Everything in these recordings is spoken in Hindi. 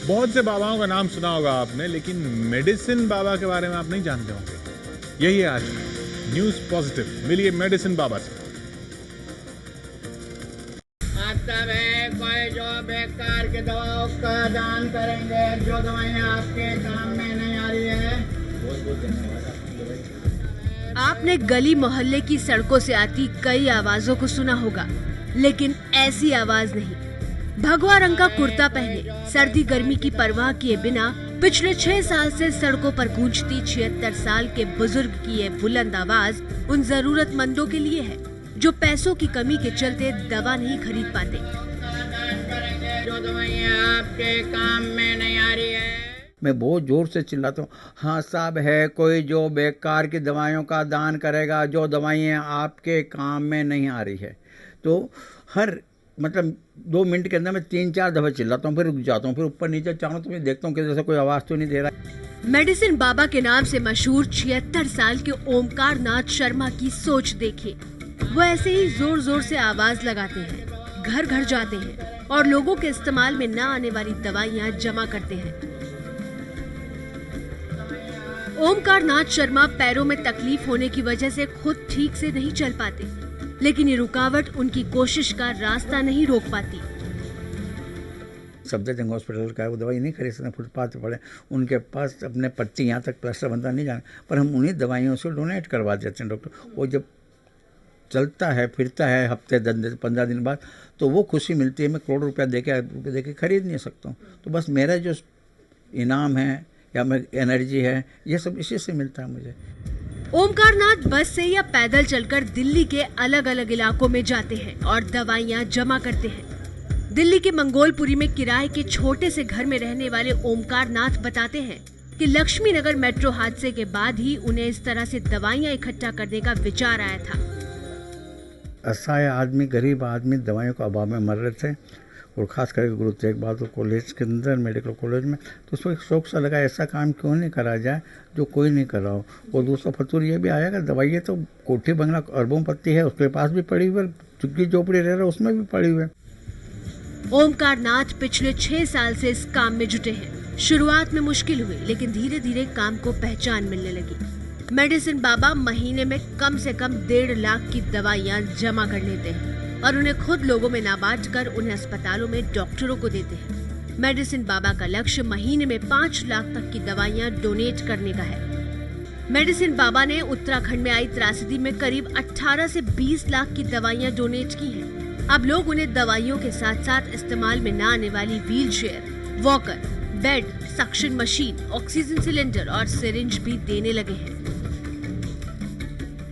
बहुत से बाबाओं का नाम सुना होगा आपने, लेकिन मेडिसिन बाबा के बारे में आप नहीं जानते होंगे। यही है आज न्यूज पॉजिटिव। मिलिए मेडिसिन बाबा से। मतलब है कोई जो बेकार के दवाओं का दान करेंगे, जो दवाइयाँ आपके काम में नहीं आ रही है। आपने गली मोहल्ले की सड़कों से आती कई आवाजों को सुना होगा, लेकिन ऐसी आवाज नहीं। भगवा रंग का कुर्ता पहने, सर्दी गर्मी की परवाह किए बिना पिछले 6 साल से सड़कों पर गूंजती 76 साल के बुजुर्ग की ये बुलंद आवाज उन जरूरतमंदों के लिए है जो पैसों की कमी के चलते दवा नहीं खरीद पाते। जो दवाइयाँ आपके काम में नहीं आ रही है। मैं बहुत जोर से चिल्लाता हूँ, हाँ साहब, है कोई जो बेकार की दवाइयों का दान करेगा, जो दवाइयाँ आपके काम में नहीं आ रही है। तो हर 2 मिनट के अंदर मैं 3-4 दफा चिल्लाता हूँ, फिर रुक जाता हूँ, फिर ऊपर नीचे चाहूँ तो मैं देखता हूँ कि जैसे कोई आवाज तो नहीं दे रहा। मेडिसिन बाबा के नाम से मशहूर 76 साल के ओमकार नाथ शर्मा की सोच देखिए। वो ऐसे ही जोर जोर से आवाज लगाते हैं, घर घर जाते हैं और लोगों के इस्तेमाल में न आने वाली दवाइयाँ जमा करते हैं। ओमकार नाथ शर्मा पैरों में तकलीफ होने की वजह से खुद ठीक से नहीं चल पाते, लेकिन ये रुकावट उनकी कोशिश का रास्ता नहीं रोक पाती। सफदरजंग हॉस्पिटल का है, वो दवाई नहीं खरीद सकते, फुटपाथ पे पड़े, उनके पास अपने पट्टी यहाँ तक प्लास्टर बनता नहीं जाना, पर हम उन्हीं दवाइयों से डोनेट करवा देते हैं डॉक्टर। वो जब चलता है फिरता है हफ्ते 10-15 दिन बाद, तो वो खुशी मिलती है। मैं करोड़ रुपया दे के खरीद नहीं सकता हूँ। तो बस मेरा जो इनाम है या मेरी एनर्जी है, ये सब इसी से मिलता है मुझे। ओमकार नाथ बस से या पैदल चलकर दिल्ली के अलग अलग इलाकों में जाते हैं और दवाइयाँ जमा करते हैं। दिल्ली के मंगोलपुरी में किराए के छोटे से घर में रहने वाले ओमकार नाथ बताते हैं कि लक्ष्मी नगर मेट्रो हादसे के बाद ही उन्हें इस तरह से दवाइयाँ इकट्ठा करने का विचार आया था। असहाय आदमी, गरीब आदमी दवाइयों के अभाव में मर रहे थे, और खास करके गुरु तेग बहादुर कॉलेज के अंदर, मेडिकल कॉलेज में, तो उसको एक शौक सा लगा ऐसा काम क्यों नहीं करा जाए जो कोई नहीं कर रहा हो। और दूसरा फतूर ये भी आया कि दवाइयाँ तो कोठी बंगला अरबों पत्ती है, उसके पास भी पड़ी हुई है, झुग्गी झोपड़ी रह रहा है उसमें भी पड़ी हुई है। ओमकार नाथ पिछले 6 साल से इस काम में जुटे हैं। शुरुआत में मुश्किल हुई, लेकिन धीरे धीरे काम को पहचान मिलने लगी। मेडिसिन बाबा महीने में कम से कम 1.5 लाख की दवाइयाँ जमा कर लेते हैं और उन्हें खुद लोगों में ना बांट कर उन्हें अस्पतालों में डॉक्टरों को देते हैं। मेडिसिन बाबा का लक्ष्य महीने में 5 लाख तक की दवाइयाँ डोनेट करने का है। मेडिसिन बाबा ने उत्तराखंड में आई त्रासदी में करीब 18 से 20 लाख की दवाइयाँ डोनेट की हैं। अब लोग उन्हें दवाइयों के साथ साथ इस्तेमाल में न आने वाली wheelchair, walker, bed, suction machine, oxygen cylinder और सिरिंज भी देने लगे हैं।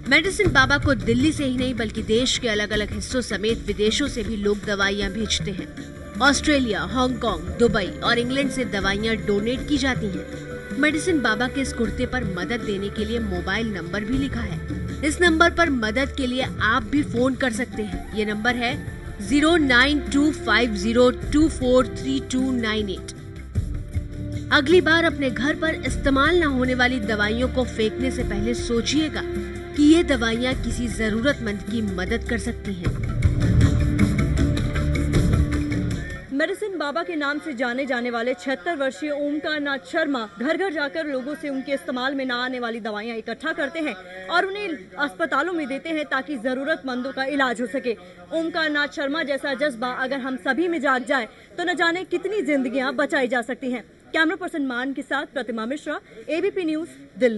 मेडिसिन बाबा को दिल्ली से ही नहीं बल्कि देश के अलग अलग हिस्सों समेत विदेशों से भी लोग दवाइयाँ भेजते हैं। ऑस्ट्रेलिया, हांगकांग, दुबई और इंग्लैंड से दवाइयाँ डोनेट की जाती हैं। मेडिसिन बाबा के इस कुर्ते पर मदद देने के लिए मोबाइल नंबर भी लिखा है। इस नंबर पर मदद के लिए आप भी फोन कर सकते हैं। ये नंबर है 09250243298। अगली बार अपने घर पर इस्तेमाल न होने वाली दवाइयों को फेंकने से पहले सोचिएगा कि ये दवाइयाँ किसी जरूरतमंद की मदद कर सकती हैं। मेडिसिन बाबा के नाम से जाने जाने वाले 76 वर्षीय ओमकार नाथ शर्मा घर घर जाकर लोगों से उनके इस्तेमाल में न आने वाली दवाइयाँ इकट्ठा करते हैं और उन्हें अस्पतालों में देते हैं ताकि जरूरतमंदों का इलाज हो सके। ओमकार नाथ शर्मा जैसा जज्बा अगर हम सभी में जाग जाए तो न जाने कितनी जिंदगियां बचाई जा सकती हैं। कैमरा पर्सन मान के साथ प्रतिमा मिश्रा, ABP न्यूज, दिल्ली।